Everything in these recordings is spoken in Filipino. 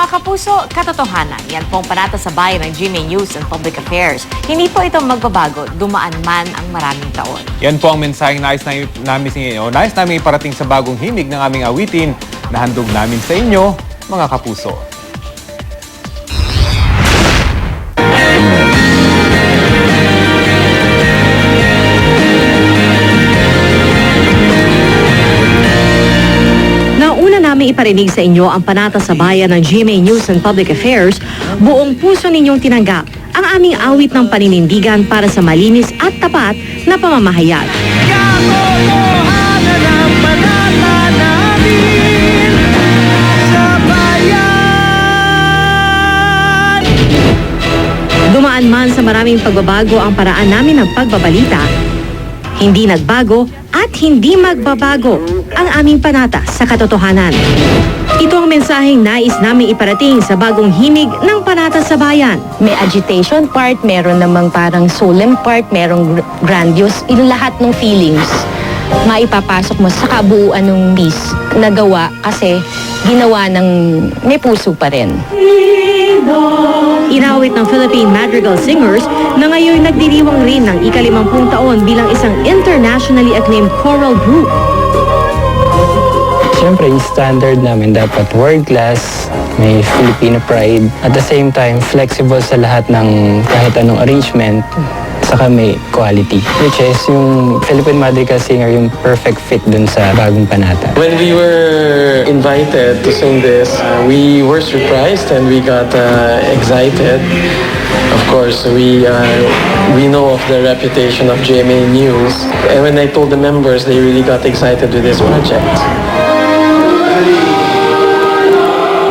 Mga kapuso, katotohanan, yan pong panata sa bayan ng GMA News and Public Affairs. Hindi po ito magbabago, dumaan man ang maraming taon. Yan po ang mensaheng nais namin iparating sa bagong himig ng aming awitin na handog namin sa inyo, mga kapuso. Nauna namin iparinig sa inyo ang panata sa bayan ng GMA News and Public Affairs, buong puso ninyong tinanggap ang aming awit ng paninindigan para sa malinis at tapat na pamamahayag. Dumaan man sa maraming pagbabago ang paraan namin ng pagbabalita, hindi nagbago at hindi magbabago ang aming panata sa katotohanan. Ito ang mensaheng nais namin iparating sa bagong himig ng panata sa bayan. May agitation part, meron namang parang solemn part, merong grandiose, yung lahat ng feelings maipapasok mo sa kabuuan ng piece na gawa kasi ginawa ng may puso pa rin. Inawit ng Philippine Madrigal Singers na ngayon nagdiriwang rin ng ika-50 taon bilang isang internationally acclaimed choral group. Siyempre, yung standard namin dapat world-class, may Filipino pride. At the same time, flexible sa lahat ng kahit anong arrangement, saka may quality. Which is yung Philippine Madrigal Singer, yung perfect fit dun sa bagong panata. When we were invited to sing this, we were surprised and we got excited. Of course, we know of the reputation of GMA News. And when I told the members, they really got excited with this project.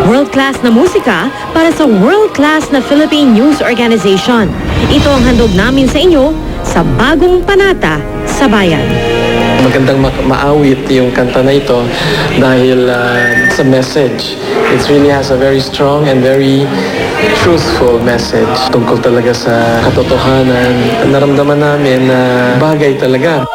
World-class na musika para sa world-class na Philippine News Organization. Ito ang handog namin sa inyo sa bagong panata sa bayan. Magandang maawit yung kanta na ito dahil sa message. It really has a very strong and very truthful message tungkol talaga sa katotohanan. Naramdaman namin na bagay talaga.